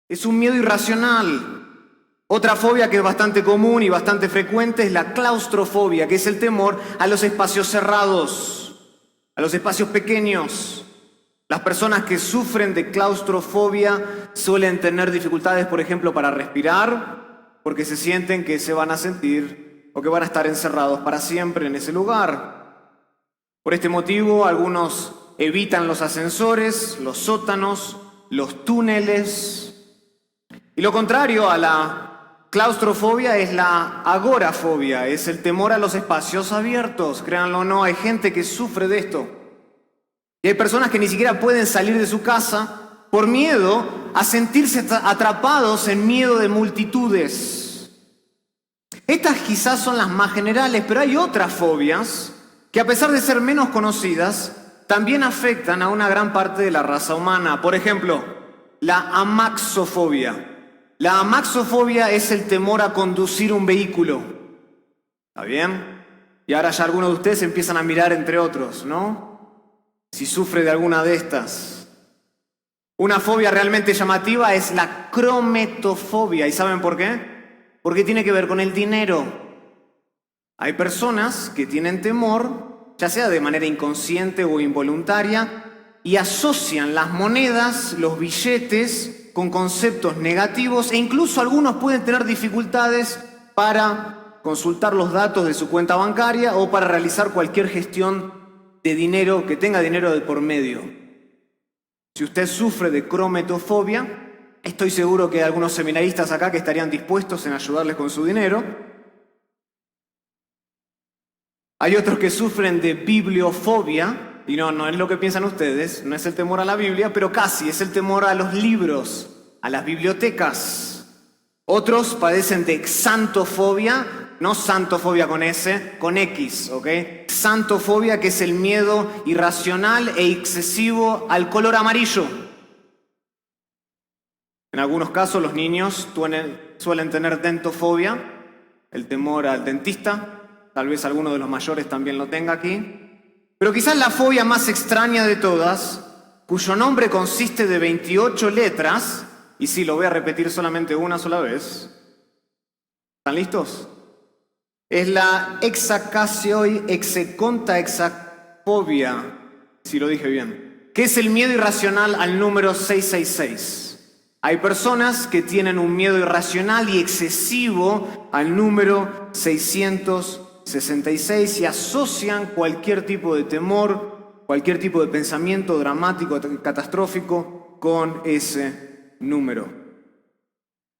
Es un miedo irracional. Otra fobia que es bastante común y bastante frecuente es la claustrofobia, que es el temor a los espacios cerrados, a los espacios pequeños. Las personas que sufren de claustrofobia suelen tener dificultades, por ejemplo, para respirar, porque se sienten que se van a sentir o que van a estar encerrados para siempre en ese lugar. Por este motivo, algunos evitan los ascensores, los sótanos, los túneles. Y lo contrario a la claustrofobia es la agorafobia, es el temor a los espacios abiertos. Créanlo o no, hay gente que sufre de esto. Y hay personas que ni siquiera pueden salir de su casa por miedo a sentirse atrapados en miedo de multitudes. Estas quizás son las más generales, pero hay otras fobias que, a pesar de ser menos conocidas, también afectan a una gran parte de la raza humana. Por ejemplo, la amaxofobia. La amaxofobia es el temor a conducir un vehículo. ¿Está bien? Y ahora ya algunos de ustedes empiezan a mirar entre otros, ¿no? Si sufre de alguna de estas. Una fobia realmente llamativa es la crometofobia. ¿Y saben por qué? Porque tiene que ver con el dinero. Hay personas que tienen temor, ya sea de manera inconsciente o involuntaria, y asocian las monedas, los billetes, con conceptos negativos, e incluso algunos pueden tener dificultades para consultar los datos de su cuenta bancaria o para realizar cualquier gestión de dinero que tenga dinero de por medio. Si usted sufre de crometofobia, estoy seguro que hay algunos seminaristas acá que estarían dispuestos en ayudarles con su dinero. Hay otros que sufren de bibliofobia, y no es lo que piensan ustedes, no es el temor a la Biblia, pero casi es el temor a los libros, a las bibliotecas. Otros padecen de xantofobia, no santofobia con S, con X, ¿ok? Xantofobia, que es el miedo irracional e excesivo al color amarillo. En algunos casos los niños suelen tener dentofobia, el temor al dentista. Tal vez alguno de los mayores también lo tenga aquí. Pero quizás la fobia más extraña de todas, cuyo nombre consiste de 28 letras, y sí, lo voy a repetir solamente una sola vez. ¿Están listos? Es la hexacontaexafobia, si lo dije bien, que es el miedo irracional al número 666. Hay personas que tienen un miedo irracional y excesivo al número 666 y asocian cualquier tipo de temor, cualquier tipo de pensamiento dramático, catastrófico con ese número.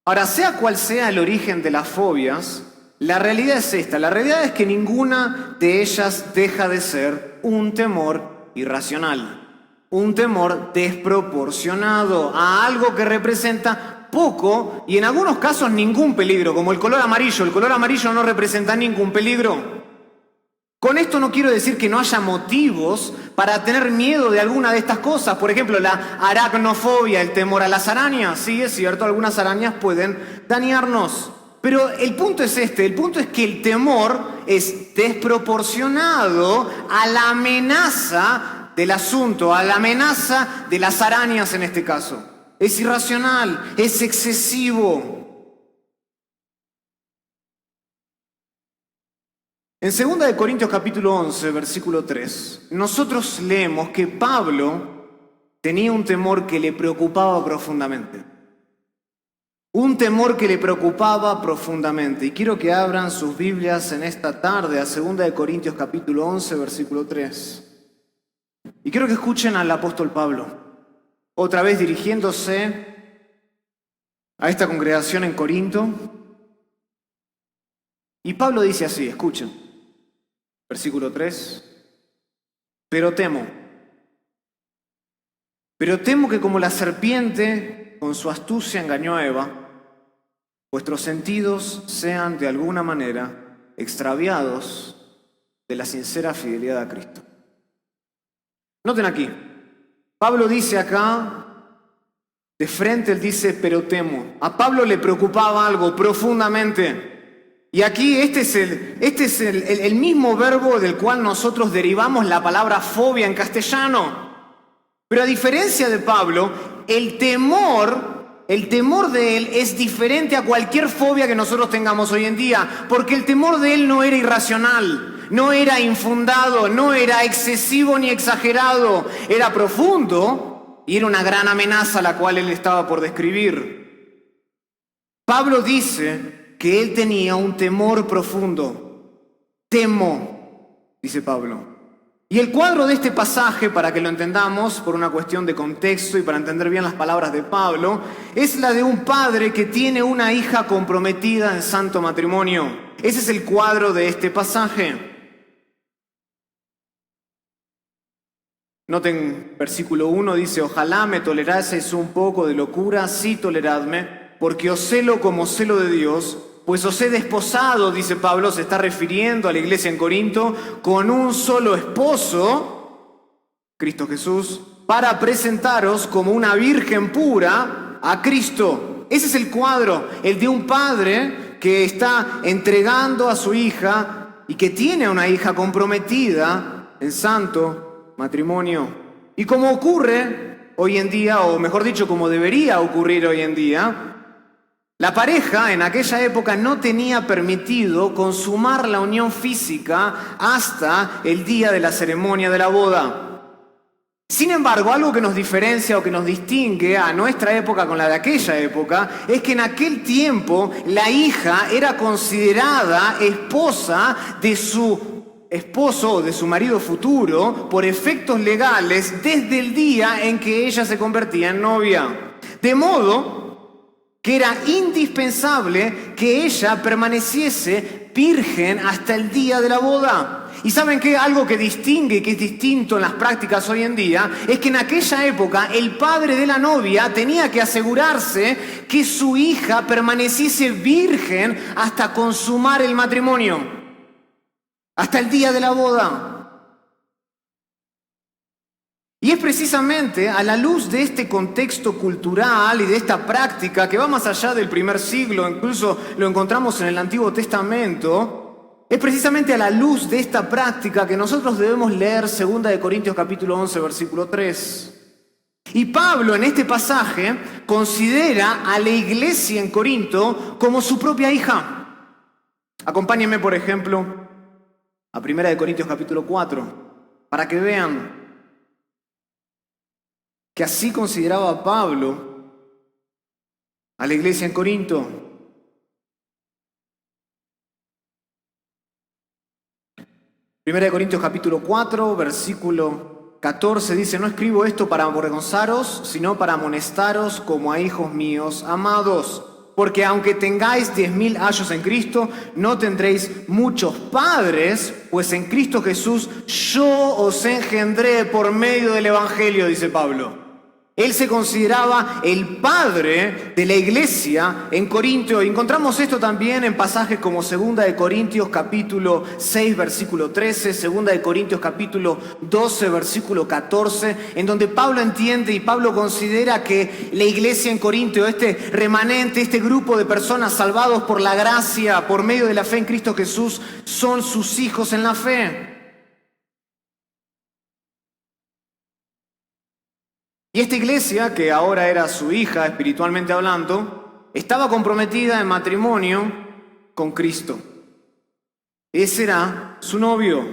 Ahora, sea cual sea el origen de las fobias, la realidad es esta. La realidad es que ninguna de ellas deja de ser un temor irracional, un temor desproporcionado a algo que representa poco y en algunos casos ningún peligro, como el color amarillo. El color amarillo no representa ningún peligro. Con esto no quiero decir que no haya motivos para tener miedo de alguna de estas cosas. Por ejemplo, la aracnofobia, el temor a las arañas. Sí, es cierto, algunas arañas pueden dañarnos. Pero el punto es este, el punto es que el temor es desproporcionado a la amenaza del asunto, a la amenaza de las arañas en este caso. Es irracional, es excesivo. En 2 Corintios capítulo 11, versículo 3, nosotros leemos que Pablo tenía un temor que le preocupaba profundamente. Un temor que le preocupaba profundamente. Y quiero que abran sus Biblias en esta tarde a 2 Corintios capítulo 11, versículo 3. Y quiero que escuchen al apóstol Pablo, otra vez dirigiéndose a esta congregación en Corinto. Y Pablo dice así, escuchen. Versículo 3, pero temo que como la serpiente con su astucia engañó a Eva, vuestros sentidos sean de alguna manera extraviados de la sincera fidelidad a Cristo. Noten aquí, Pablo dice acá, de frente él dice, pero temo. A Pablo le preocupaba algo profundamente. Y aquí este es el mismo verbo del cual nosotros derivamos la palabra fobia en castellano. Pero a diferencia de Pablo, el temor el temor de él es diferente a cualquier fobia que nosotros tengamos hoy en día, porque el temor de él no era irracional, no era infundado, no era excesivo ni exagerado, era profundo y era una gran amenaza la cual él estaba por describir. Pablo dice que él tenía un temor profundo. Temo, dice Pablo. Y el cuadro de este pasaje, para que lo entendamos por una cuestión de contexto y para entender bien las palabras de Pablo, es la de un padre que tiene una hija comprometida en santo matrimonio. Ese es el cuadro de este pasaje. Noten, versículo 1 dice: ojalá me toleraseis un poco de locura, sí toleradme, porque os celo como celo de Dios. Pues os he desposado, dice Pablo, se está refiriendo a la iglesia en Corinto, con un solo esposo, Cristo Jesús, para presentaros como una virgen pura a Cristo. Ese es el cuadro, el de un padre que está entregando a su hija y que tiene una hija comprometida en santo matrimonio. Y como ocurre hoy en día, o mejor dicho, como debería ocurrir hoy en día, la pareja en aquella época no tenía permitido consumar la unión física hasta el día de la ceremonia de la boda. Sin embargo, algo que nos diferencia o que nos distingue a nuestra época con la de aquella época es que en aquel tiempo la hija era considerada esposa de su esposo o de su marido futuro por efectos legales desde el día en que ella se convertía en novia. De modo que era indispensable que ella permaneciese virgen hasta el día de la boda. Y ¿saben qué? Algo que distingue, que es distinto en las prácticas hoy en día, es que en aquella época el padre de la novia tenía que asegurarse que su hija permaneciese virgen hasta consumar el matrimonio, hasta el día de la boda. Y es precisamente a la luz de este contexto cultural y de esta práctica que va más allá del primer siglo, incluso lo encontramos en el Antiguo Testamento, es precisamente a la luz de esta práctica que nosotros debemos leer 2 de Corintios capítulo 11, versículo 3. Y Pablo en este pasaje considera a la iglesia en Corinto como su propia hija. Acompáñenme, por ejemplo, a 1 de Corintios capítulo 4, para que vean que así consideraba Pablo a la iglesia en Corinto. 1 de Corintios capítulo 4, versículo 14 dice: no escribo esto para avergonzaros, sino para amonestaros como a hijos míos amados. Porque aunque tengáis 10.000 años en Cristo, no tendréis muchos padres, pues en Cristo Jesús yo os engendré por medio del Evangelio, dice Pablo. Él se consideraba el padre de la iglesia en Corinto. Encontramos esto también en pasajes como 2 de Corintios capítulo 6, versículo 13, 2 de Corintios capítulo 12, versículo 14, en donde Pablo entiende y Pablo considera que la iglesia en Corinto, este remanente, este grupo de personas salvados por la gracia, por medio de la fe en Cristo Jesús, son sus hijos en la fe. Y esta iglesia, que ahora era su hija espiritualmente hablando, estaba comprometida en matrimonio con Cristo. Ese era su novio,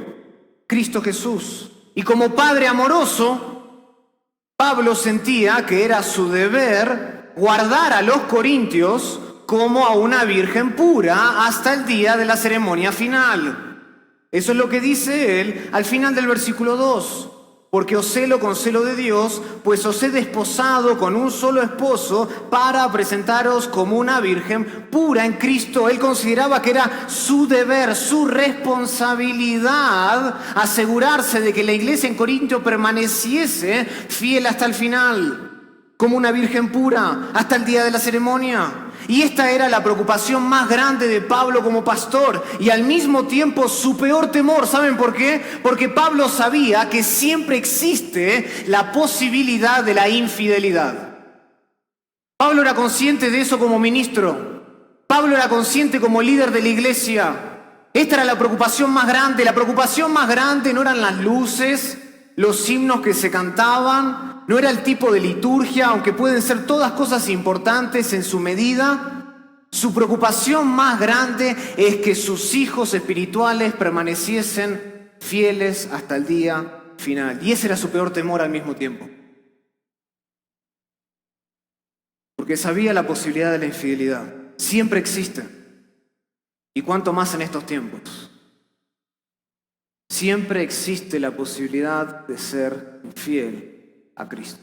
Cristo Jesús. Y como padre amoroso, Pablo sentía que era su deber guardar a los corintios como a una virgen pura hasta el día de la ceremonia final. Eso es lo que dice él al final del versículo 2. Porque os celo con celo de Dios, pues os he desposado con un solo esposo para presentaros como una virgen pura en Cristo. Él consideraba que era su deber, su responsabilidad, asegurarse de que la iglesia en Corinto permaneciese fiel hasta el final, como una virgen pura, hasta el día de la ceremonia. Y esta era la preocupación más grande de Pablo como pastor y al mismo tiempo su peor temor. ¿Saben por qué? Porque Pablo sabía que siempre existe la posibilidad de la infidelidad. Pablo era consciente de eso como ministro. Pablo era consciente como líder de la iglesia. Esta era la preocupación más grande. La preocupación más grande no eran las luces, los himnos que se cantaban, no era el tipo de liturgia, aunque pueden ser todas cosas importantes en su medida. Su preocupación más grande es que sus hijos espirituales permaneciesen fieles hasta el día final. Y ese era su peor temor al mismo tiempo. Porque sabía la posibilidad de la infidelidad. Siempre existe. Y cuánto más en estos tiempos. Siempre existe la posibilidad de ser infiel a Cristo.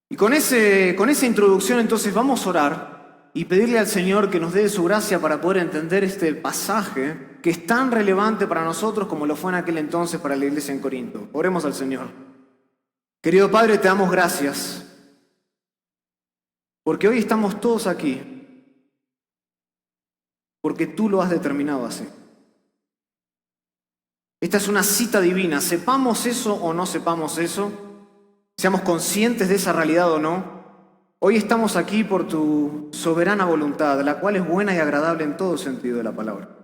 Y con esa introducción entonces vamos a orar y pedirle al Señor que nos dé su gracia para poder entender este pasaje que es tan relevante para nosotros como lo fue en aquel entonces para la iglesia en Corinto. Oremos al Señor. Querido Padre, te damos gracias porque hoy estamos todos aquí porque tú lo has determinado así. Esta es una cita divina, sepamos eso o no sepamos eso, seamos conscientes de esa realidad o no. Hoy estamos aquí por tu soberana voluntad, la cual es buena y agradable en todo sentido de la palabra.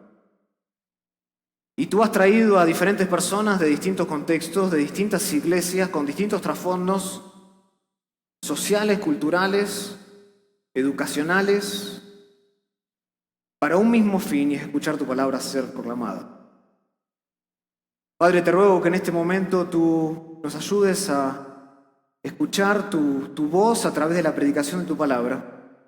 Y tú has traído a diferentes personas de distintos contextos, de distintas iglesias, con distintos trasfondos sociales, culturales, educacionales, para un mismo fin y es escuchar tu palabra ser proclamada. Padre, te ruego que en este momento tú nos ayudes a escuchar tu voz a través de la predicación de tu palabra,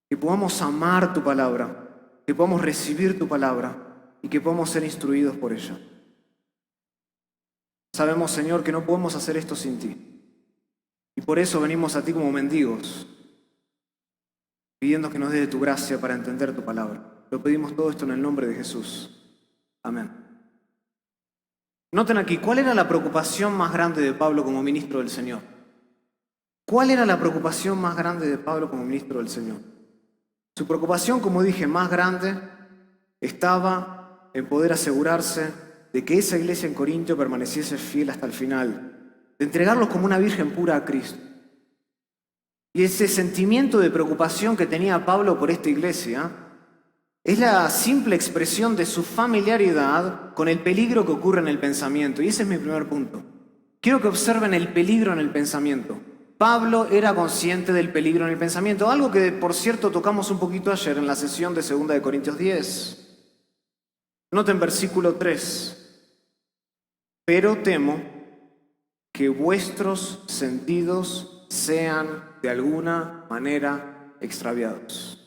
que podamos amar tu palabra, que podamos recibir tu palabra y que podamos ser instruidos por ella. Sabemos, Señor, que no podemos hacer esto sin ti y por eso venimos a ti como mendigos, pidiendo que nos dé de tu gracia para entender tu palabra. Lo pedimos todo esto en el nombre de Jesús. Amén. Noten aquí, ¿cuál era la preocupación más grande de Pablo como ministro del Señor? ¿Cuál era la preocupación más grande de Pablo como ministro del Señor? Su preocupación, como dije, más grande estaba en poder asegurarse de que esa iglesia en Corinto permaneciese fiel hasta el final, de entregarlos como una virgen pura a Cristo. Y ese sentimiento de preocupación que tenía Pablo por esta iglesia es la simple expresión de su familiaridad con el peligro que ocurre en el pensamiento. Y ese es mi primer punto. Quiero que observen el peligro en el pensamiento. Pablo era consciente del peligro en el pensamiento, algo que por cierto tocamos un poquito ayer en la sesión de 2 de Corintios 10. Noten versículo 3. Pero temo que vuestros sentidos sean de alguna manera extraviados.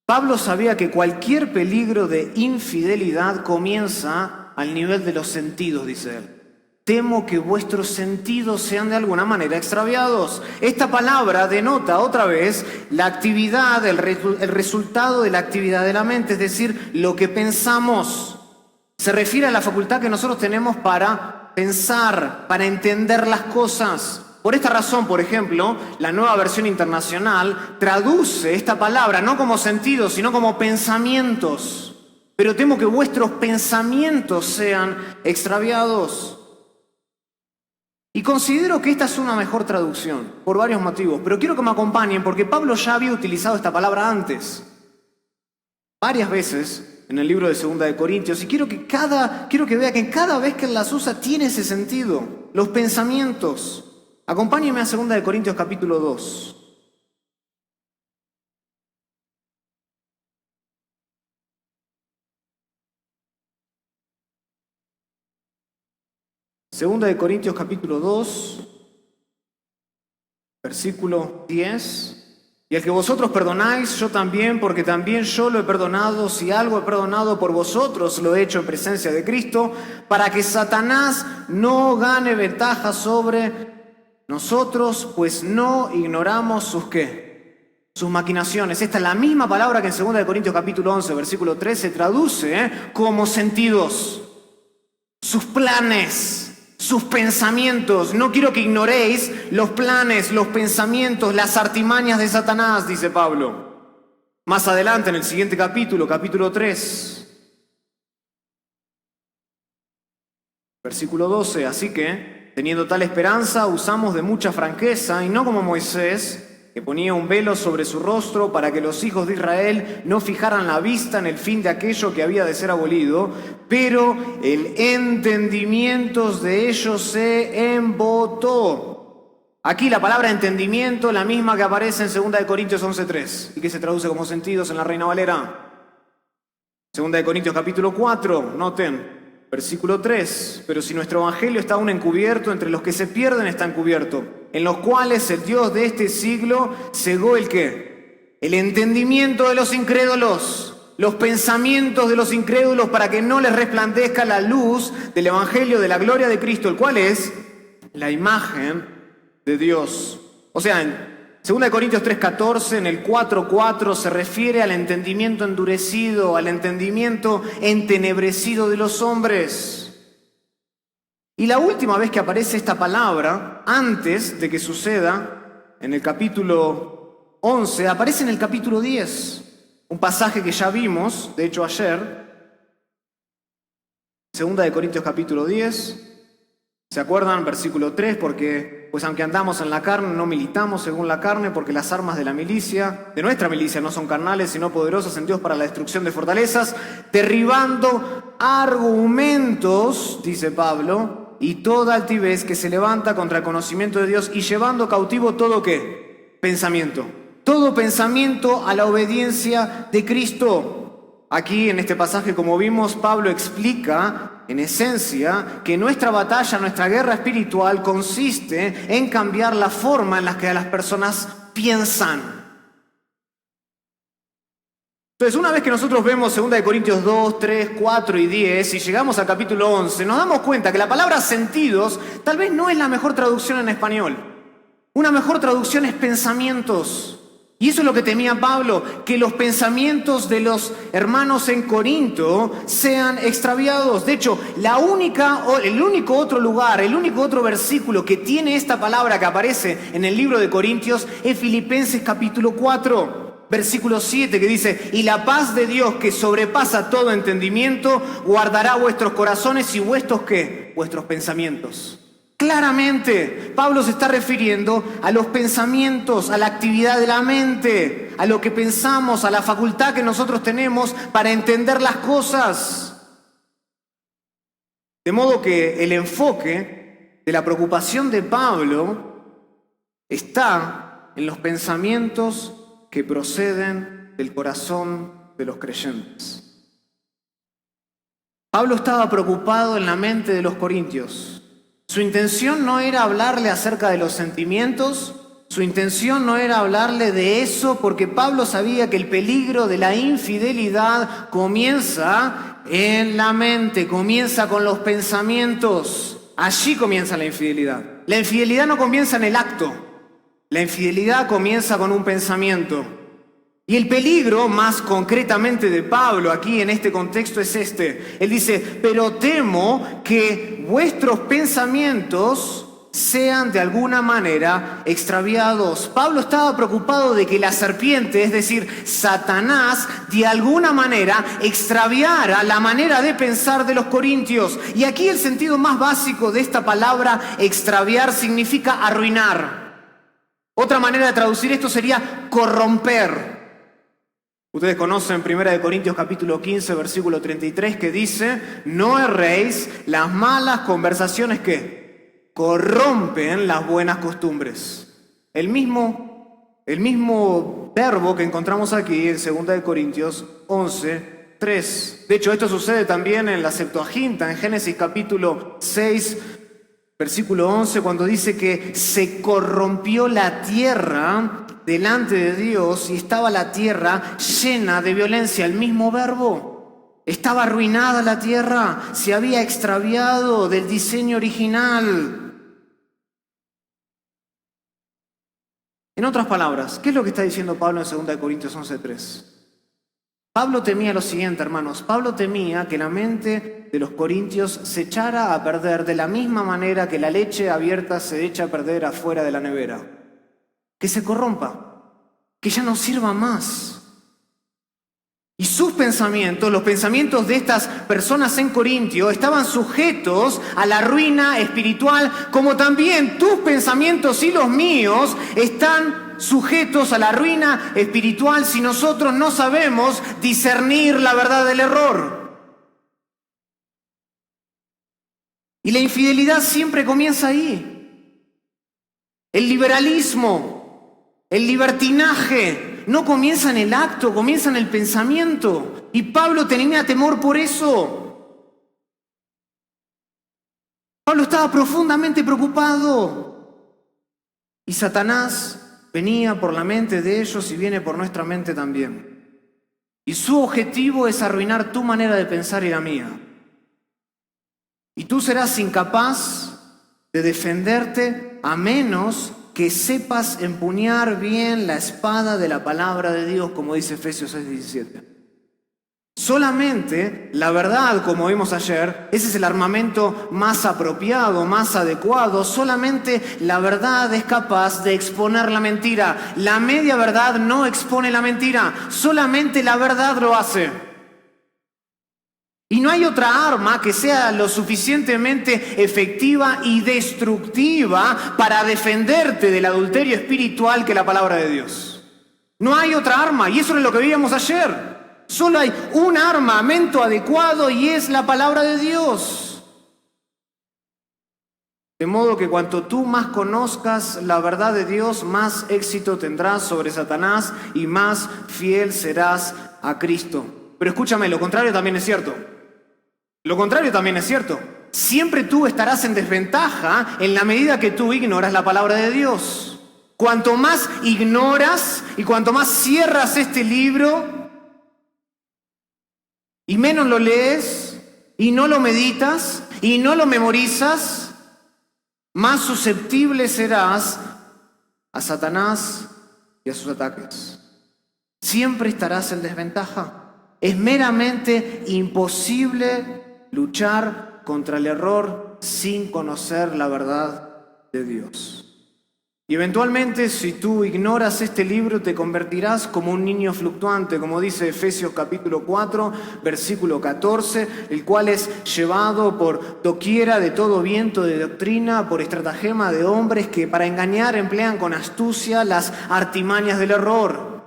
Pablo sabía que cualquier peligro de infidelidad comienza al nivel de los sentidos, dice él. Temo que vuestros sentidos sean de alguna manera extraviados. Esta palabra denota otra vez la actividad, el resultado de la actividad de la mente, es decir, lo que pensamos. Se refiere a la facultad que nosotros tenemos para pensar, para entender las cosas. Por esta razón, por ejemplo, la Nueva Versión Internacional traduce esta palabra no como sentidos, sino como pensamientos. Pero temo que vuestros pensamientos sean extraviados. Y considero que esta es una mejor traducción, por varios motivos. Pero quiero que me acompañen porque Pablo ya había utilizado esta palabra antes. Varias veces en el libro de 2 de Corintios. Y quiero que vea que cada vez que él las usa tiene ese sentido. Los pensamientos. Acompáñenme a 2 de Corintios capítulo 2. Segunda de Corintios capítulo 2, versículo 10. Y el que vosotros perdonáis, yo también, porque también yo lo he perdonado. Si algo he perdonado por vosotros, lo he hecho en presencia de Cristo, para que Satanás no gane ventaja sobre nosotros, pues no ignoramos sus ¿qué? Sus maquinaciones. Esta es la misma palabra que en 2 de Corintios capítulo 11, versículo 3 se traduce como sentidos, sus planes, sus pensamientos. No quiero que ignoréis los planes, los pensamientos, las artimañas de Satanás, dice Pablo. Más adelante en el siguiente capítulo, capítulo 3, versículo 12, así que teniendo tal esperanza, usamos de mucha franqueza, y no como Moisés, que ponía un velo sobre su rostro para que los hijos de Israel no fijaran la vista en el fin de aquello que había de ser abolido, pero el entendimiento de ellos se embotó. Aquí la palabra entendimiento, la misma que aparece en 2 Corintios 11:3 y que se traduce como sentidos en la Reina Valera. 2 Corintios capítulo 4, noten. Versículo 3, pero si nuestro evangelio está aún encubierto, entre los que se pierden está encubierto, en los cuales el Dios de este siglo cegó ¿el qué? El entendimiento de los incrédulos, los pensamientos de los incrédulos, para que no les resplandezca la luz del evangelio de la gloria de Cristo, el cual es la imagen de Dios. O sea, en 2 Corintios 3:14, en el 4:4, se refiere al entendimiento endurecido, al entendimiento entenebrecido de los hombres. Y la última vez que aparece esta palabra, antes de que suceda, en el capítulo 11, aparece en el capítulo 10, un pasaje que ya vimos, de hecho ayer, 2 Corintios capítulo 10. ¿Se acuerdan? Versículo 3, porque pues aunque andamos en la carne, no militamos según la carne, porque las armas de la milicia, de nuestra milicia, no son carnales, sino poderosas en Dios para la destrucción de fortalezas, derribando argumentos, dice Pablo, y toda altivez que se levanta contra el conocimiento de Dios, y llevando cautivo todo ¿qué? Pensamiento. Todo pensamiento a la obediencia de Cristo. Aquí en este pasaje, como vimos, Pablo explica en esencia que nuestra batalla, nuestra guerra espiritual consiste en cambiar la forma en la que las personas piensan. Entonces, una vez que nosotros vemos 2 Corintios 2, 3, 4 y 10 y llegamos al capítulo 11, nos damos cuenta que la palabra sentidos tal vez no es la mejor traducción en español. Una mejor traducción es pensamientos. Y eso es lo que temía Pablo, que los pensamientos de los hermanos en Corinto sean extraviados. De hecho, el único otro versículo que tiene esta palabra que aparece en el libro de Corintios es Filipenses capítulo 4, versículo 7, que dice: y la paz de Dios, que sobrepasa todo entendimiento, guardará vuestros corazones y vuestros ¿qué? Vuestros pensamientos. Claramente, Pablo se está refiriendo a los pensamientos, a la actividad de la mente, a lo que pensamos, a la facultad que nosotros tenemos para entender las cosas. De modo que el enfoque de la preocupación de Pablo está en los pensamientos que proceden del corazón de los creyentes. Pablo estaba preocupado en la mente de los corintios. Su intención no era hablarle acerca de los sentimientos, su intención no era hablarle de eso, porque Pablo sabía que el peligro de la infidelidad comienza en la mente, comienza con los pensamientos. Allí comienza la infidelidad. La infidelidad no comienza en el acto, la infidelidad comienza con un pensamiento. Y el peligro, más concretamente de Pablo aquí en este contexto, es este. Él dice: pero temo que vuestros pensamientos sean de alguna manera extraviados. Pablo estaba preocupado de que la serpiente, es decir, Satanás, de alguna manera extraviara la manera de pensar de los corintios. Y aquí el sentido más básico de esta palabra extraviar significa arruinar. Otra manera de traducir esto sería corromper. Ustedes conocen 1 Corintios capítulo 15, versículo 33, que dice: no erréis, las malas conversaciones que corrompen las buenas costumbres. El mismo verbo que encontramos aquí en 2 Corintios 11, 3. De hecho, esto sucede también en la Septuaginta, en Génesis capítulo 6, versículo 11, cuando dice que se corrompió la tierra delante de Dios y estaba la tierra llena de violencia. El mismo verbo. Estaba arruinada la tierra, se había extraviado del diseño original. En otras palabras, ¿qué es lo que está diciendo Pablo en 2 Corintios 11:3? Pablo temía lo siguiente, hermanos. Pablo temía que la mente de los corintios se echara a perder de la misma manera que la leche abierta se echa a perder afuera de la nevera. Que se corrompa, que ya no sirva más. Y sus pensamientos, los pensamientos de estas personas en Corintio, estaban sujetos a la ruina espiritual, como también tus pensamientos y los míos están sujetos a la ruina espiritual si nosotros no sabemos discernir la verdad del error. Y la infidelidad siempre comienza ahí. El liberalismo, el libertinaje, no comienza en el acto, comienza en el pensamiento. Y Pablo tenía temor por eso. Pablo estaba profundamente preocupado. Y Satanás venía por la mente de ellos y viene por nuestra mente también. Y su objetivo es arruinar tu manera de pensar y la mía. Y tú serás incapaz de defenderte a menos que sepas empuñar bien la espada de la palabra de Dios, como dice Efesios 6:17. Solamente la verdad, como vimos ayer, ese es el armamento más apropiado, más adecuado. Solamente la verdad es capaz de exponer la mentira. La media verdad no expone la mentira, solamente la verdad lo hace. Y no hay otra arma que sea lo suficientemente efectiva y destructiva para defenderte del adulterio espiritual que la palabra de Dios. No hay otra arma, y eso es lo que veíamos ayer. Solo hay un armamento adecuado y es la palabra de Dios. De modo que cuanto tú más conozcas la verdad de Dios, más éxito tendrás sobre Satanás y más fiel serás a Cristo. Pero escúchame, lo contrario también es cierto. Lo contrario también es cierto. Siempre tú estarás en desventaja en la medida que tú ignoras la palabra de Dios. Cuanto más ignoras y cuanto más cierras este libro y menos lo lees y no lo meditas y no lo memorizas, más susceptible serás a Satanás y a sus ataques. Siempre estarás en desventaja. Es meramente imposible luchar contra el error sin conocer la verdad de Dios. Y eventualmente, si tú ignoras este libro, te convertirás como un niño fluctuante, como dice Efesios capítulo 4, versículo 14, el cual es llevado por doquiera de todo viento de doctrina, por estratagema de hombres que para engañar emplean con astucia las artimañas del error.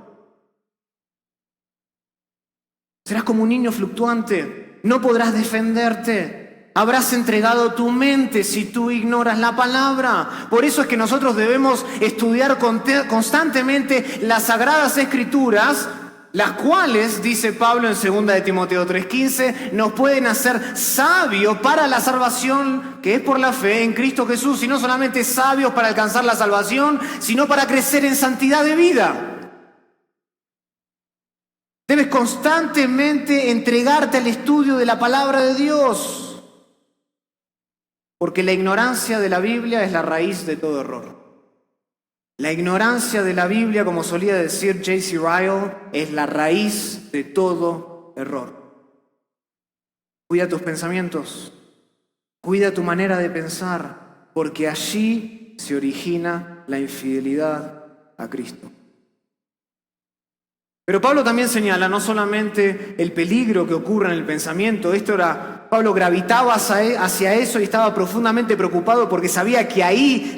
Serás como un niño fluctuante, no podrás defenderte. Habrás entregado tu mente si tú ignoras la palabra. Por eso es que nosotros debemos estudiar constantemente las Sagradas Escrituras, las cuales, dice Pablo en 2 de Timoteo 3:15, nos pueden hacer sabios para la salvación que es por la fe en Cristo Jesús. Y no solamente sabios para alcanzar la salvación, sino para crecer en santidad de vida. Debes constantemente entregarte al estudio de la palabra de Dios. Porque la ignorancia de la Biblia es la raíz de todo error. La ignorancia de la Biblia, como solía decir J.C. Ryle, es la raíz de todo error. Cuida tus pensamientos, cuida tu manera de pensar, porque allí se origina la infidelidad a Cristo. Pero Pablo también señala no solamente el peligro que ocurre en el pensamiento, Pablo gravitaba hacia eso y estaba profundamente preocupado porque sabía que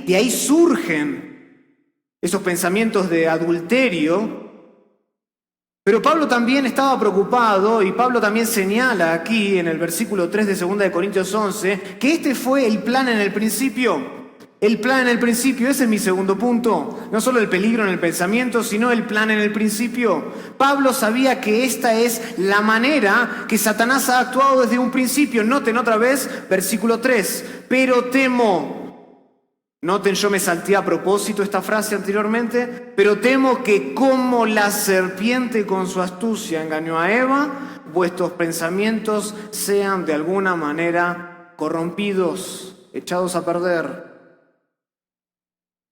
de ahí surgen esos pensamientos de adulterio. Pero Pablo también estaba preocupado y Pablo también señala aquí en el versículo 3 de 2 de Corintios 11 que este fue el plan en el principio. El plan en el principio, ese es mi segundo punto. No solo el peligro en el pensamiento, sino el plan en el principio. Pablo sabía que esta es la manera que Satanás ha actuado desde un principio. Noten otra vez, versículo 3. Pero temo. Noten, yo me salté a propósito esta frase anteriormente. Pero temo que como la serpiente con su astucia engañó a Eva, vuestros pensamientos sean de alguna manera corrompidos, echados a perder.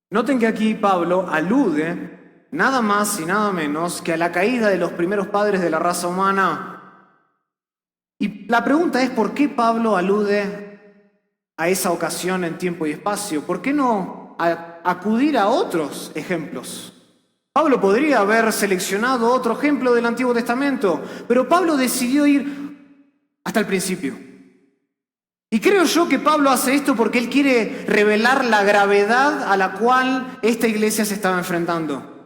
Noten que aquí Pablo alude nada más y nada menos que a la caída de los primeros padres de la raza humana. Y la pregunta es, ¿por qué Pablo alude a esa ocasión en tiempo y espacio? ¿Por qué no acudir a otros ejemplos? Pablo podría haber seleccionado otro ejemplo del Antiguo Testamento, pero Pablo decidió ir hasta el principio. Y creo yo que Pablo hace esto porque él quiere revelar la gravedad a la cual esta iglesia se estaba enfrentando.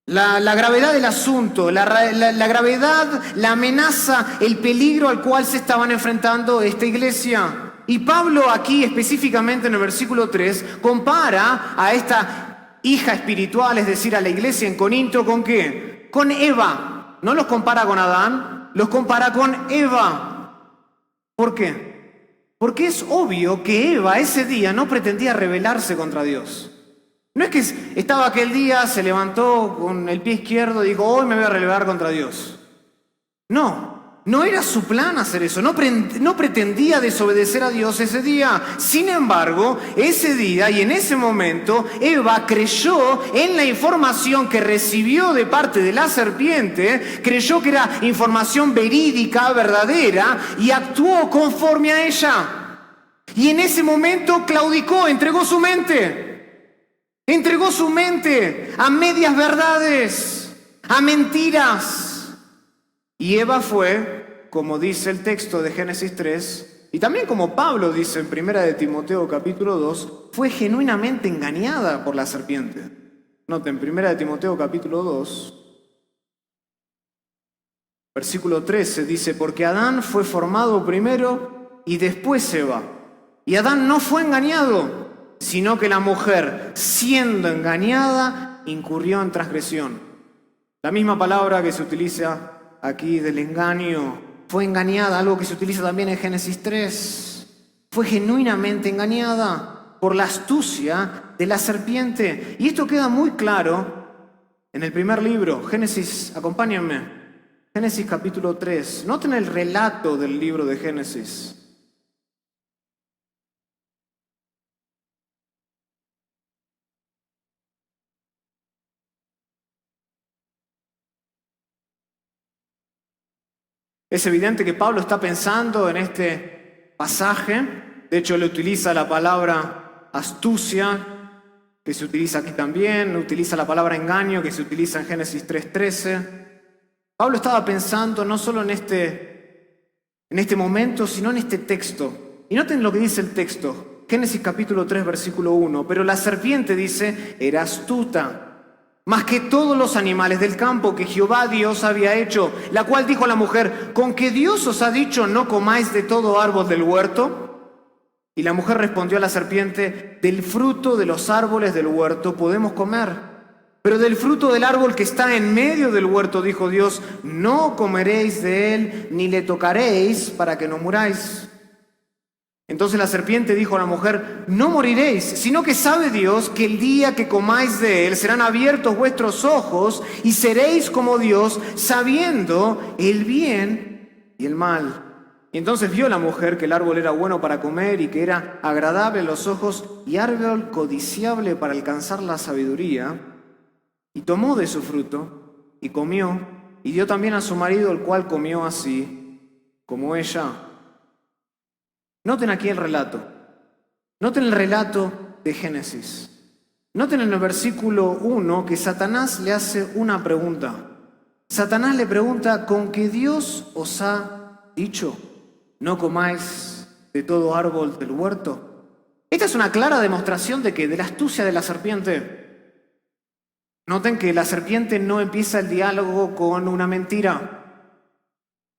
la gravedad del asunto, la gravedad, la amenaza, el peligro al cual se estaban enfrentando esta iglesia. Y Pablo aquí específicamente en el versículo 3 compara a esta hija espiritual, es decir, a la iglesia en Corinto, ¿con qué? Con Eva. No los compara con Adán, los compara con Eva. ¿Por qué? Porque es obvio que Eva ese día no pretendía rebelarse contra Dios. No es que estaba aquel día, se levantó con el pie izquierdo y dijo, hoy me voy a rebelar contra Dios. No era su plan hacer eso, no pretendía desobedecer a Dios ese día. Sin embargo, ese día y en ese momento, Eva creyó en la información que recibió de parte de la serpiente, creyó que era información verídica, verdadera, y actuó conforme a ella. Y en ese momento claudicó, entregó su mente a medias verdades, a mentiras. Y Eva fue, como dice el texto de Génesis 3, y también como Pablo dice en 1 de Timoteo capítulo 2, fue genuinamente engañada por la serpiente. Noten, 1 de Timoteo capítulo 2, versículo 13 dice, porque Adán fue formado primero y después Eva. Y Adán no fue engañado, sino que la mujer, siendo engañada, incurrió en transgresión. La misma palabra que se utiliza aquí del engaño, fue engañada, algo que se utiliza también en Génesis 3. Fue genuinamente engañada por la astucia de la serpiente. Y esto queda muy claro en el primer libro, Génesis, acompáñenme, Génesis capítulo 3. Noten el relato del libro de Génesis. Es evidente que Pablo está pensando en este pasaje. De hecho, le utiliza la palabra astucia, que se utiliza aquí también. Utiliza la palabra engaño, que se utiliza en Génesis 3:13. Pablo estaba pensando no solo en este momento, sino en este texto. Y noten lo que dice el texto. Génesis capítulo 3, versículo 1. Pero la serpiente dice, era astuta, más que todos los animales del campo que Jehová Dios había hecho, la cual dijo a la mujer, ¿con que Dios os ha dicho no comáis de todo árbol del huerto? Y la mujer respondió a la serpiente, del fruto de los árboles del huerto podemos comer, pero del fruto del árbol que está en medio del huerto, dijo Dios, no comeréis de él, ni le tocaréis para que no muráis. Entonces la serpiente dijo a la mujer, no moriréis, sino que sabe Dios que el día que comáis de él serán abiertos vuestros ojos y seréis como Dios, sabiendo el bien y el mal. Y entonces vio la mujer que el árbol era bueno para comer y que era agradable a los ojos y árbol codiciable para alcanzar la sabiduría, y tomó de su fruto y comió, y dio también a su marido, el cual comió así como ella. Noten aquí el relato. Noten el relato de Génesis. Noten en el versículo 1 que Satanás le hace una pregunta. Satanás le pregunta, ¿con qué Dios os ha dicho? No comáis de todo árbol del huerto. Esta es una clara demostración de la astucia de la serpiente. Noten que la serpiente no empieza el diálogo con una mentira.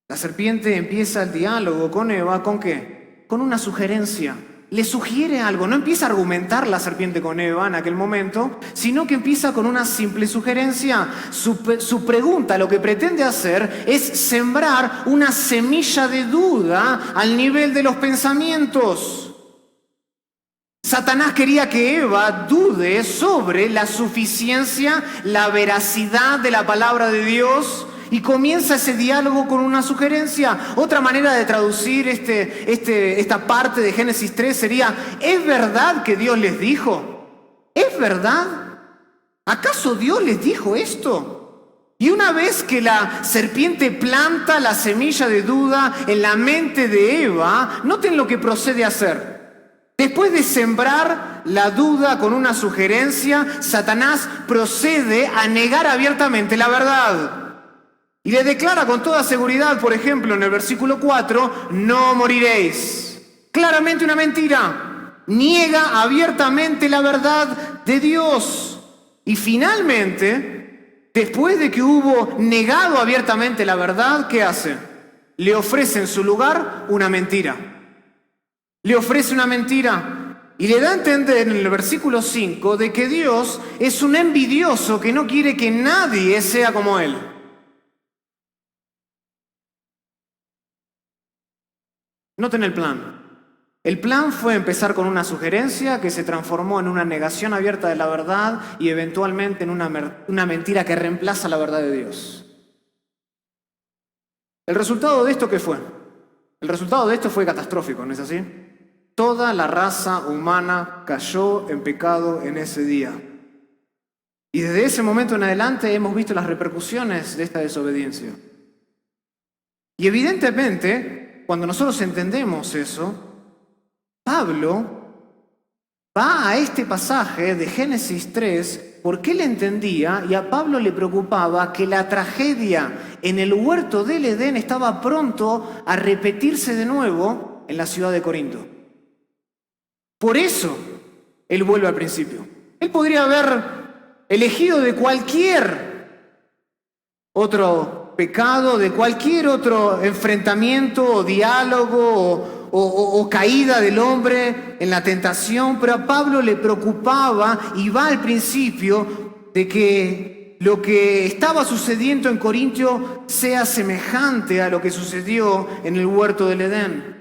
La serpiente empieza el diálogo con Eva, ¿con qué? Con una sugerencia. Le sugiere algo. No empieza a argumentar la serpiente con Eva en aquel momento, sino que empieza con una simple sugerencia. Su pregunta, lo que pretende hacer, es sembrar una semilla de duda al nivel de los pensamientos. Satanás quería que Eva dude sobre la suficiencia, la veracidad de la palabra de Dios. Y comienza ese diálogo con una sugerencia. Otra manera de traducir esta parte de Génesis 3 sería, ¿es verdad que Dios les dijo? ¿Es verdad? ¿Acaso Dios les dijo esto? Y una vez que la serpiente planta la semilla de duda en la mente de Eva, noten lo que procede a hacer. Después de sembrar la duda con una sugerencia, Satanás procede a negar abiertamente la verdad. Y le declara con toda seguridad, por ejemplo, en el versículo 4, no moriréis. Claramente una mentira. Niega abiertamente la verdad de Dios. Y finalmente, después de que hubo negado abiertamente la verdad, ¿qué hace? Le ofrece en su lugar una mentira. Le ofrece una mentira y le da a entender en el versículo 5 de que Dios es un envidioso que no quiere que nadie sea como Él. Noten el plan. El plan fue empezar con una sugerencia que se transformó en una negación abierta de la verdad y eventualmente en una mentira que reemplaza la verdad de Dios. ¿El resultado de esto qué fue? El resultado de esto fue catastrófico, ¿no es así? Toda la raza humana cayó en pecado en ese día. Y desde ese momento en adelante hemos visto las repercusiones de esta desobediencia. Y evidentemente, cuando nosotros entendemos eso, Pablo va a este pasaje de Génesis 3 porque él entendía y a Pablo le preocupaba que la tragedia en el huerto del Edén estaba pronto a repetirse de nuevo en la ciudad de Corinto. Por eso él vuelve al principio. Él podría haber elegido de cualquier otro pecado, de cualquier otro enfrentamiento o diálogo o caída del hombre en la tentación, pero a Pablo le preocupaba y va al principio de que lo que estaba sucediendo en Corinto sea semejante a lo que sucedió en el huerto del Edén.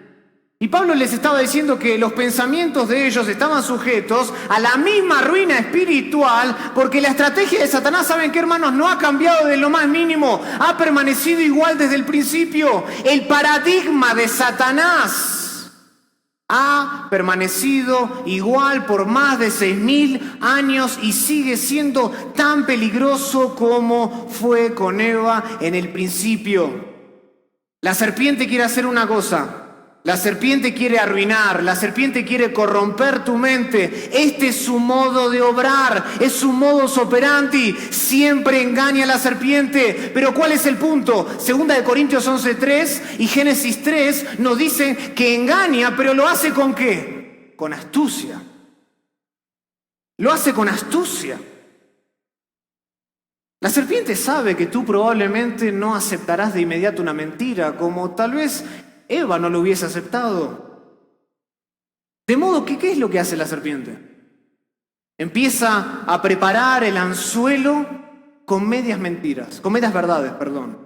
Y Pablo les estaba diciendo que los pensamientos de ellos estaban sujetos a la misma ruina espiritual, porque la estrategia de Satanás, ¿saben qué, hermanos? No ha cambiado de lo más mínimo, ha permanecido igual desde el principio. El paradigma de Satanás ha permanecido igual por más de 6.000 años y sigue siendo tan peligroso como fue con Eva en el principio. La serpiente quiere hacer una cosa. La serpiente quiere arruinar, la serpiente quiere corromper tu mente. Este es su modo de obrar, es su modus operandi. Siempre engaña a la serpiente. Pero ¿cuál es el punto? Segunda de Corintios 11:3 y Génesis 3 nos dicen que engaña, pero lo hace ¿con qué? Con astucia. Lo hace con astucia. La serpiente sabe que tú probablemente no aceptarás de inmediato una mentira, como tal vez Eva no lo hubiese aceptado. De modo que, ¿qué es lo que hace la serpiente? Empieza a preparar el anzuelo con medias mentiras, con medias verdades, perdón.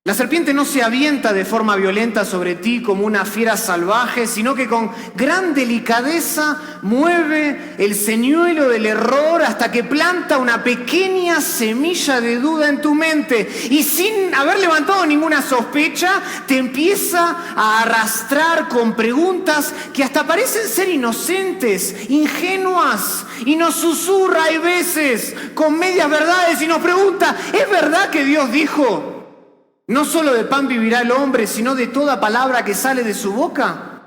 La serpiente no se avienta de forma violenta sobre ti como una fiera salvaje, sino que con gran delicadeza mueve el señuelo del error hasta que planta una pequeña semilla de duda en tu mente. Y sin haber levantado ninguna sospecha, te empieza a arrastrar con preguntas que hasta parecen ser inocentes, ingenuas, y nos susurra hay veces con medias verdades y nos pregunta, ¿es verdad que Dios dijo? No solo de pan vivirá el hombre, sino de toda palabra que sale de su boca.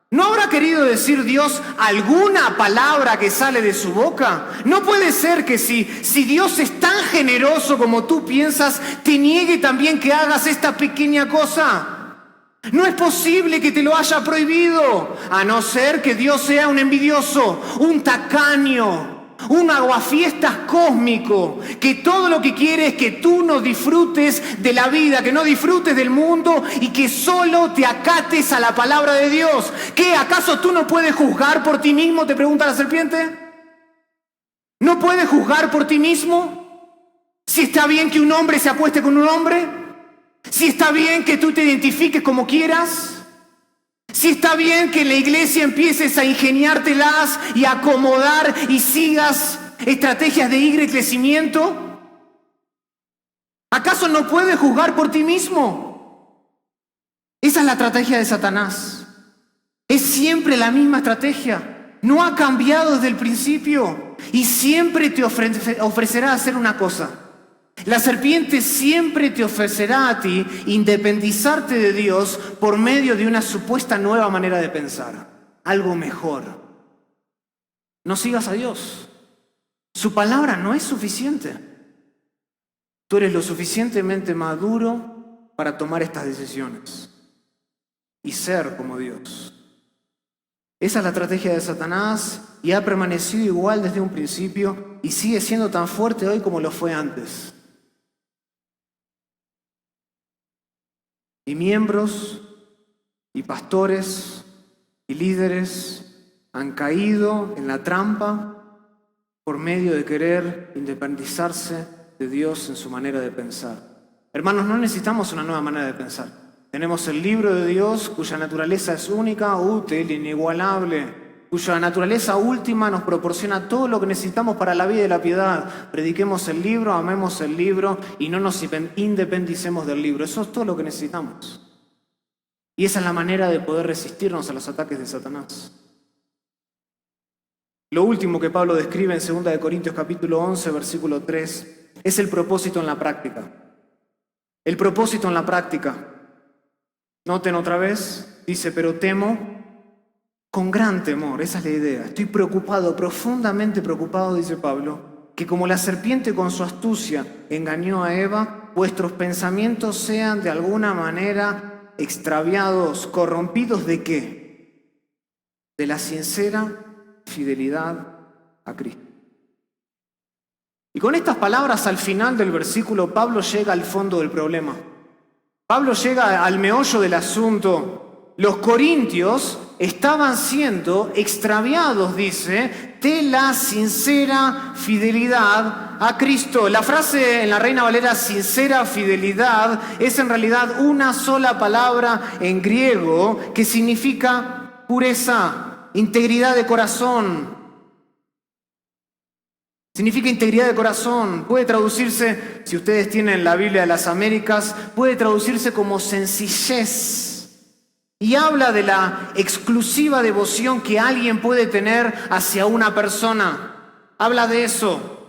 ¿No habrá querido decir Dios alguna palabra que sale de su boca? No puede ser que si Dios es tan generoso como tú piensas, te niegue también que hagas esta pequeña cosa. No es posible que te lo haya prohibido, a no ser que Dios sea un envidioso, un tacaño, un aguafiestas cósmico, que todo lo que quiere es que tú no disfrutes de la vida, que no disfrutes del mundo y que solo te acates a la palabra de Dios. ¿Qué? ¿Acaso tú no puedes juzgar por ti mismo? Te pregunta la serpiente. ¿No puedes juzgar por ti mismo? Si está bien que un hombre se acueste con un hombre, si está bien que tú te identifiques como quieras, si está bien que en la iglesia empieces a ingeniártelas y a acomodar y sigas estrategias de ir y crecimiento. ¿Acaso no puedes juzgar por ti mismo? Esa es la estrategia de Satanás. Es siempre la misma estrategia. No ha cambiado desde el principio y siempre te ofrecerá hacer una cosa. La serpiente siempre te ofrecerá a ti independizarte de Dios por medio de una supuesta nueva manera de pensar, algo mejor. No sigas a Dios. Su palabra no es suficiente. Tú eres lo suficientemente maduro para tomar estas decisiones y ser como Dios. Esa es la estrategia de Satanás y ha permanecido igual desde un principio y sigue siendo tan fuerte hoy como lo fue antes. Y miembros y pastores y líderes han caído en la trampa por medio de querer independizarse de Dios en su manera de pensar. Hermanos, no necesitamos una nueva manera de pensar. Tenemos el libro de Dios, cuya naturaleza es única, útil, inigualable, cuya naturaleza última nos proporciona todo lo que necesitamos para la vida y la piedad. Prediquemos el libro, amemos el libro y no nos independicemos del libro. Eso es todo lo que necesitamos. Y esa es la manera de poder resistirnos a los ataques de Satanás. Lo último que Pablo describe en 2 Corintios capítulo 11, versículo 3, es el propósito en la práctica. El propósito en la práctica. Noten otra vez, dice, pero temo con gran temor, esa es la idea. Estoy preocupado, profundamente preocupado, dice Pablo, que como la serpiente con su astucia engañó a Eva, vuestros pensamientos sean de alguna manera extraviados, corrompidos ¿de qué? De la sincera fidelidad a Cristo. Y con estas palabras al final del versículo, Pablo llega al fondo del problema. Pablo llega al meollo del asunto. Los corintios estaban siendo extraviados, dice, de la sincera fidelidad a Cristo. La frase en la Reina Valera, sincera fidelidad, es en realidad una sola palabra en griego que significa pureza, integridad de corazón. Significa integridad de corazón. Puede traducirse, si ustedes tienen la Biblia de las Américas, puede traducirse como sencillez. Y habla de la exclusiva devoción que alguien puede tener hacia una persona. Habla de eso,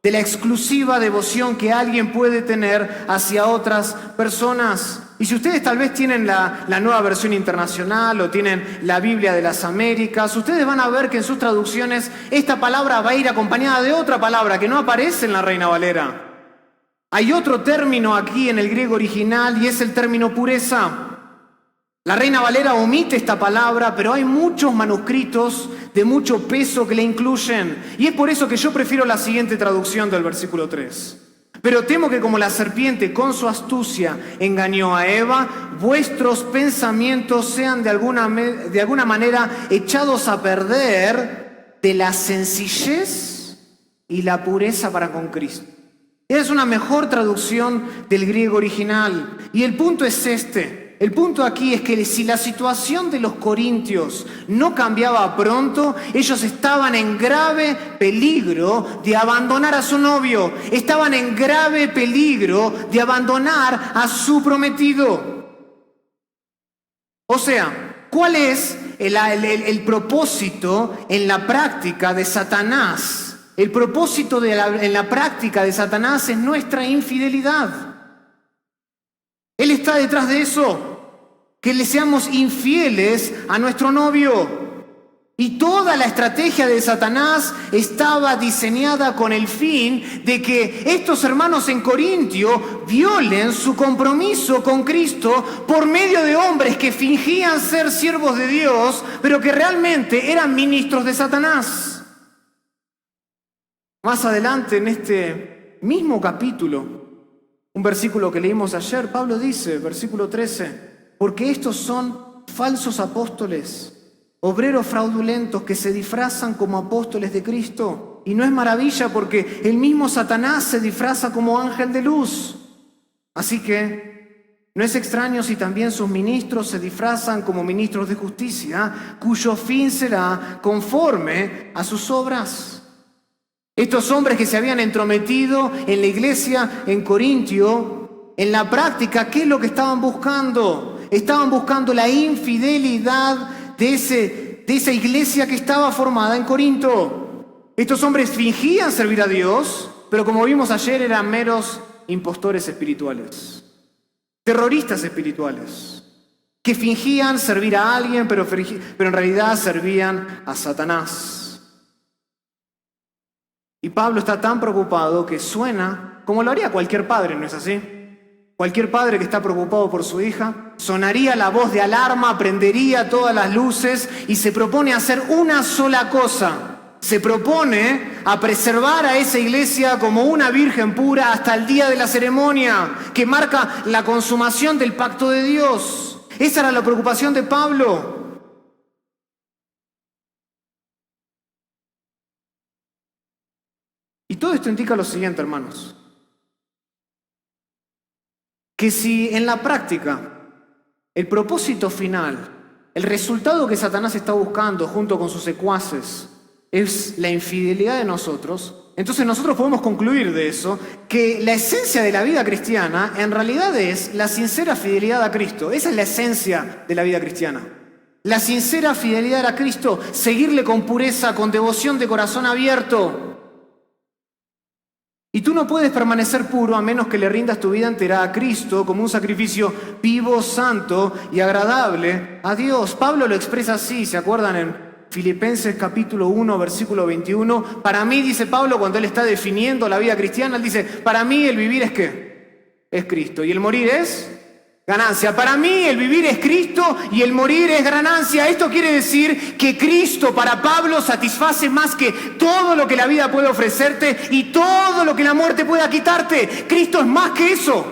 de la exclusiva devoción que alguien puede tener hacia otras personas. Y si ustedes tal vez tienen la nueva versión internacional o tienen la Biblia de las Américas, ustedes van a ver que en sus traducciones esta palabra va a ir acompañada de otra palabra que no aparece en la Reina Valera. Hay otro término aquí en el griego original y es el término pureza. La Reina Valera omite esta palabra, pero hay muchos manuscritos de mucho peso que la incluyen. Y es por eso que yo prefiero la siguiente traducción del versículo 3. Pero temo que como la serpiente con su astucia engañó a Eva, vuestros pensamientos sean de alguna manera echados a perder de la sencillez y la pureza para con Cristo. Es una mejor traducción del griego original. Y el punto es este. El punto aquí es que si la situación de los corintios no cambiaba pronto, ellos estaban en grave peligro de abandonar a su novio. Estaban en grave peligro de abandonar a su prometido. O sea, ¿cuál es el propósito en la práctica de Satanás? El propósito en la práctica de Satanás es nuestra infidelidad. Él está detrás de eso, que le seamos infieles a nuestro novio. Y toda la estrategia de Satanás estaba diseñada con el fin de que estos hermanos en Corintio violen su compromiso con Cristo por medio de hombres que fingían ser siervos de Dios, pero que realmente eran ministros de Satanás. Más adelante en este mismo capítulo, un versículo que leímos ayer, Pablo dice, versículo 13, porque estos son falsos apóstoles, obreros fraudulentos que se disfrazan como apóstoles de Cristo. Y no es maravilla porque el mismo Satanás se disfraza como ángel de luz. Así que no es extraño si también sus ministros se disfrazan como ministros de justicia, cuyo fin será conforme a sus obras. Estos hombres que se habían entrometido en la iglesia en Corintio, en la práctica, ¿qué es lo que estaban buscando? Estaban buscando la infidelidad de esa iglesia que estaba formada en Corinto. Estos hombres fingían servir a Dios, pero como vimos ayer eran meros impostores espirituales, terroristas espirituales, que fingían servir a alguien, pero en realidad servían a Satanás. Y Pablo está tan preocupado que suena como lo haría cualquier padre, ¿no es así? Cualquier padre que está preocupado por su hija, sonaría la voz de alarma, prendería todas las luces y se propone hacer una sola cosa. se propone a preservar a esa iglesia como una virgen pura hasta el día de la ceremonia, que marca la consumación del pacto de Dios. Esa era la preocupación de Pablo. Y todo esto indica lo siguiente, hermanos. Que si en la práctica el propósito final, el resultado que Satanás está buscando junto con sus secuaces, es la infidelidad de nosotros, entonces nosotros podemos concluir de eso que la esencia de la vida cristiana en realidad es la sincera fidelidad a Cristo. Esa es la esencia de la vida cristiana. La sincera fidelidad a Cristo, seguirle con pureza, con devoción de corazón abierto. Y tú no puedes permanecer puro a menos que le rindas tu vida entera a Cristo como un sacrificio vivo, santo y agradable a Dios. Pablo lo expresa así, ¿se acuerdan? En Filipenses capítulo 1, versículo 21. Para mí, dice Pablo, cuando él está definiendo la vida cristiana, él dice, para mí el vivir es ¿qué? Es Cristo. ¿Y el morir es? Ganancia. Para mí el vivir es Cristo y el morir es ganancia. Esto quiere decir que Cristo para Pablo satisface más que todo lo que la vida puede ofrecerte y todo lo que la muerte pueda quitarte. Cristo es más que eso.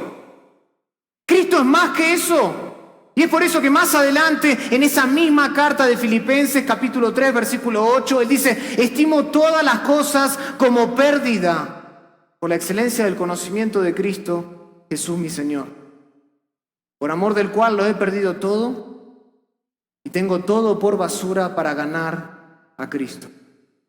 Cristo es más que eso. Y es por eso que más adelante, en esa misma carta de Filipenses, capítulo 3, versículo 8, él dice, estimo todas las cosas como pérdida por la excelencia del conocimiento de Cristo, Jesús mi Señor, por amor del cual lo he perdido todo y tengo todo por basura para ganar a Cristo.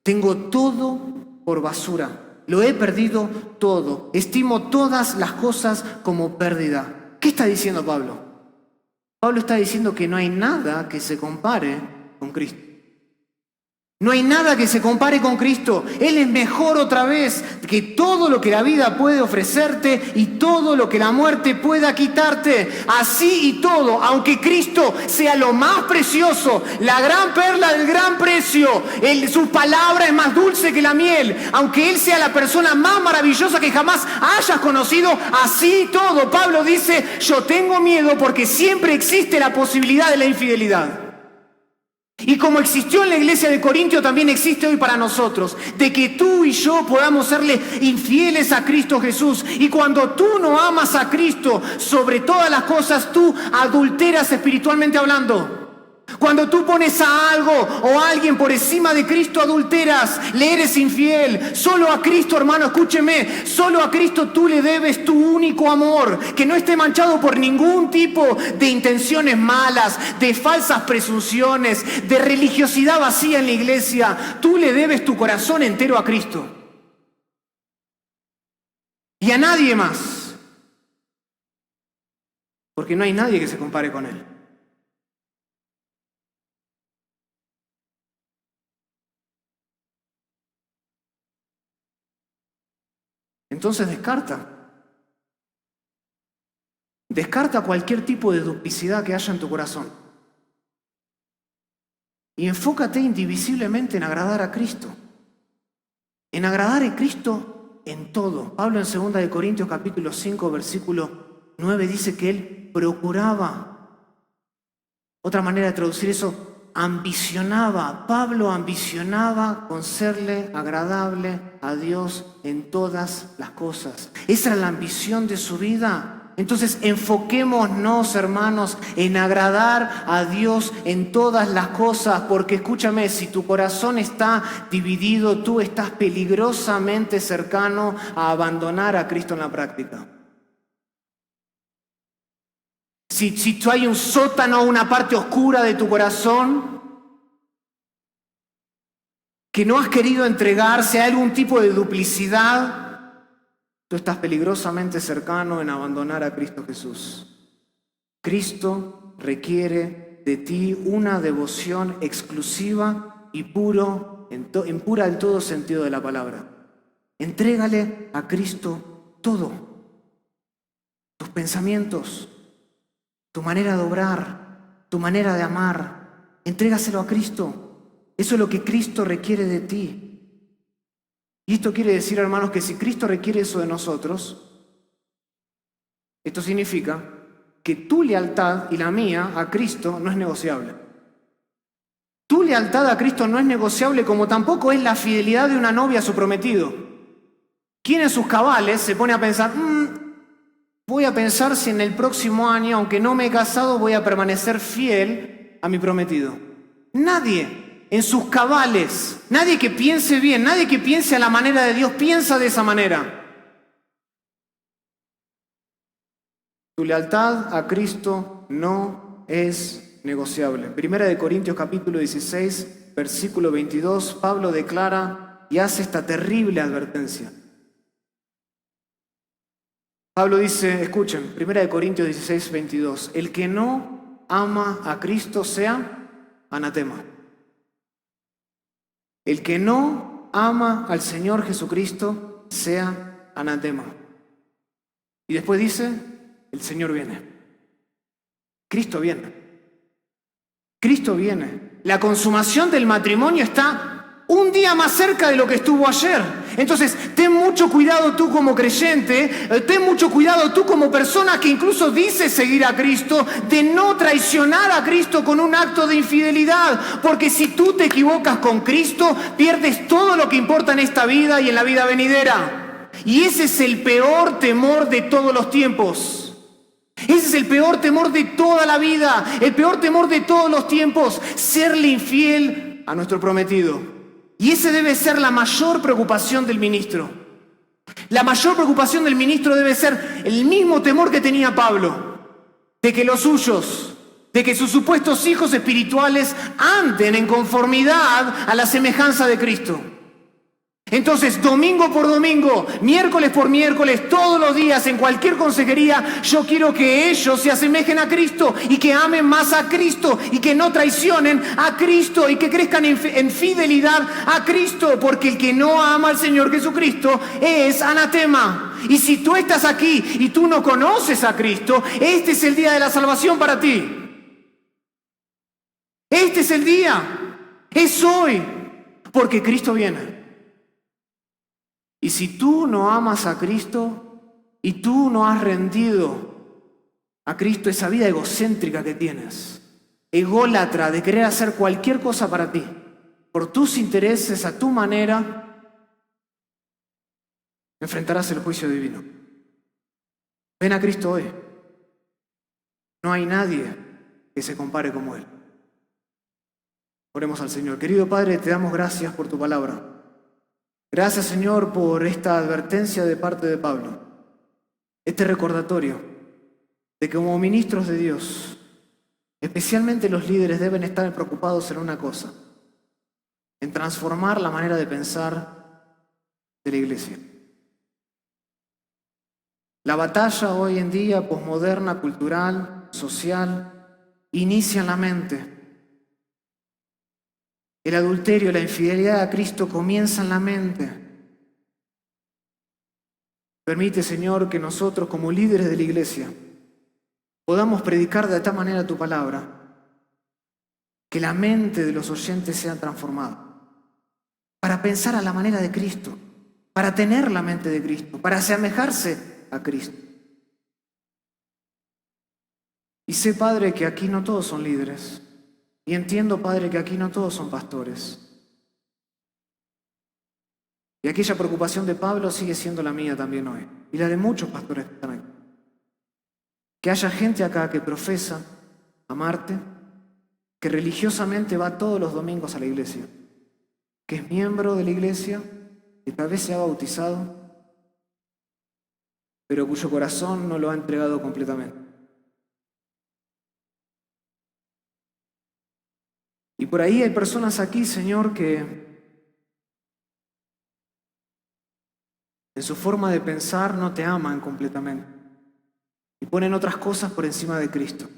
Tengo todo por basura. Lo he perdido todo. Estimo todas las cosas como pérdida. ¿Qué está diciendo Pablo? Pablo está diciendo que no hay nada que se compare con Cristo. No hay nada que se compare con Cristo. Él es mejor otra vez que todo lo que la vida puede ofrecerte y todo lo que la muerte pueda quitarte. Así y todo, aunque Cristo sea lo más precioso, la gran perla del gran precio, su palabra es más dulce que la miel, aunque Él sea la persona más maravillosa que jamás hayas conocido, así y todo, Pablo dice, yo tengo miedo porque siempre existe la posibilidad de la infidelidad. Y como existió en la iglesia de Corintio, también existe hoy para nosotros, de que tú y yo podamos serle infieles a Cristo Jesús. Y cuando tú no amas a Cristo sobre todas las cosas, tú adulteras espiritualmente hablando. Cuando tú pones a algo o a alguien por encima de Cristo, adulteras, le eres infiel. Solo a Cristo, hermano, escúcheme, solo a Cristo tú le debes tu único amor, que no esté manchado por ningún tipo de intenciones malas, de falsas presunciones, de religiosidad vacía en la iglesia. Tú le debes tu corazón entero a Cristo. Y a nadie más. Porque no hay nadie que se compare con Él. Entonces descarta cualquier tipo de duplicidad que haya en tu corazón y enfócate indivisiblemente en agradar a Cristo, en agradar a Cristo en todo. Pablo en 2 Corintios capítulo 5 versículo 9 dice que él procuraba, otra manera de traducir eso, ambicionaba. Pablo ambicionaba con serle agradable a Dios en todas las cosas. Esa era la ambición de su vida. Entonces enfoquémonos, hermanos, en agradar a Dios en todas las cosas, porque escúchame, si tu corazón está dividido, tú estás peligrosamente cercano a abandonar a Cristo en la práctica. Si tú hay un sótano, una parte oscura de tu corazón que no has querido entregar, si hay algún tipo de duplicidad, tú estás peligrosamente cercano en abandonar a Cristo Jesús. Cristo requiere de ti una devoción exclusiva y pura en todo sentido de la palabra. Entrégale a Cristo todo. Tus pensamientos, tu manera de obrar, tu manera de amar, entrégaselo a Cristo. Eso es lo que Cristo requiere de ti. Y esto quiere decir, hermanos, que si Cristo requiere eso de nosotros, esto significa que tu lealtad y la mía a Cristo no es negociable. Tu lealtad a Cristo no es negociable, como tampoco es la fidelidad de una novia a su prometido. ¿Quién en sus cabales se pone a pensar, voy a pensar si en el próximo año, aunque no me he casado, voy a permanecer fiel a mi prometido? Nadie en sus cabales, nadie que piense bien, nadie que piense a la manera de Dios, piensa de esa manera. Tu lealtad a Cristo no es negociable. Primera de Corintios capítulo 16, versículo 22, Pablo declara y hace esta terrible advertencia. Pablo dice, escuchen, Primera de Corintios 16, 22, el que no ama a Cristo sea anatema. El que no ama al Señor Jesucristo sea anatema. Y después dice, el Señor viene. Cristo viene. Cristo viene. La consumación del matrimonio está un día más cerca de lo que estuvo ayer. Entonces, ten mucho cuidado tú como creyente, ten mucho cuidado tú como persona que incluso dice seguir a Cristo, de no traicionar a Cristo con un acto de infidelidad. Porque si tú te equivocas con Cristo, pierdes todo lo que importa en esta vida y en la vida venidera. Y ese es el peor temor de todos los tiempos. Ese es el peor temor de toda la vida, el peor temor de todos los tiempos, serle infiel a nuestro prometido. Y esa debe ser la mayor preocupación del ministro. La mayor preocupación del ministro debe ser el mismo temor que tenía Pablo, de que los suyos, de que sus supuestos hijos espirituales anden en conformidad a la semejanza de Cristo. Entonces, domingo por domingo, miércoles por miércoles, todos los días, en cualquier consejería, yo quiero que ellos se asemejen a Cristo y que amen más a Cristo y que no traicionen a Cristo y que crezcan en fidelidad a Cristo, porque el que no ama al Señor Jesucristo es anatema. Y si tú estás aquí y tú no conoces a Cristo, este es el día de la salvación para ti. Este es el día, es hoy, porque Cristo viene. Y si tú no amas a Cristo y tú no has rendido a Cristo esa vida egocéntrica que tienes, ególatra de querer hacer cualquier cosa para ti, por tus intereses, a tu manera, enfrentarás el juicio divino. Ven a Cristo hoy. No hay nadie que se compare como Él. Oremos al Señor. Querido Padre, te damos gracias por tu palabra. Gracias, Señor, por esta advertencia de parte de Pablo, este recordatorio de que como ministros de Dios, especialmente los líderes deben estar preocupados en una cosa, en transformar la manera de pensar de la iglesia. La batalla hoy en día, posmoderna, cultural, social, inicia en la mente. El adulterio, la infidelidad a Cristo comienza en la mente. Permite, Señor, que nosotros como líderes de la iglesia podamos predicar de tal manera tu palabra, que la mente de los oyentes sea transformada, para pensar a la manera de Cristo, para tener la mente de Cristo, para asemejarse a Cristo. Y sé, Padre, que aquí no todos son líderes. Y entiendo, Padre, que aquí no todos son pastores. Y aquella preocupación de Pablo sigue siendo la mía también hoy. Y la de muchos pastores que están aquí. Que haya gente acá que profesa amarte, que religiosamente va todos los domingos a la iglesia, que es miembro de la iglesia, que tal vez se ha bautizado, pero cuyo corazón no lo ha entregado completamente. Y por ahí hay personas aquí, Señor, que en su forma de pensar no te aman completamente y ponen otras cosas por encima de Cristo.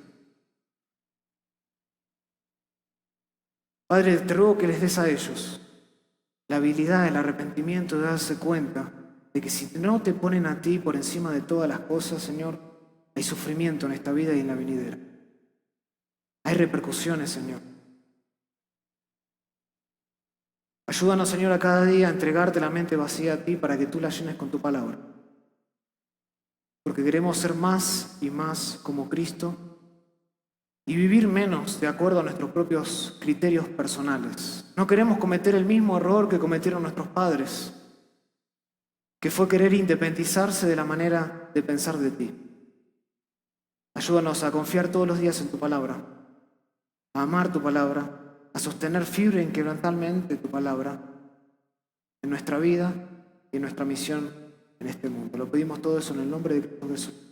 Padre, te ruego que les des a ellos la habilidad, el arrepentimiento de darse cuenta de que si no te ponen a ti por encima de todas las cosas, Señor, hay sufrimiento en esta vida y en la venidera. Hay repercusiones, Señor. Ayúdanos, Señor, a cada día a entregarte la mente vacía a ti para que tú la llenes con tu palabra. Porque queremos ser más y más como Cristo y vivir menos de acuerdo a nuestros propios criterios personales. No queremos cometer el mismo error que cometieron nuestros padres, que fue querer independizarse de la manera de pensar de ti. Ayúdanos a confiar todos los días en tu palabra, a amar tu palabra, a sostener firme e inquebrantablemente tu palabra en nuestra vida y en nuestra misión en este mundo. Lo pedimos todo eso en el nombre de Cristo Jesús.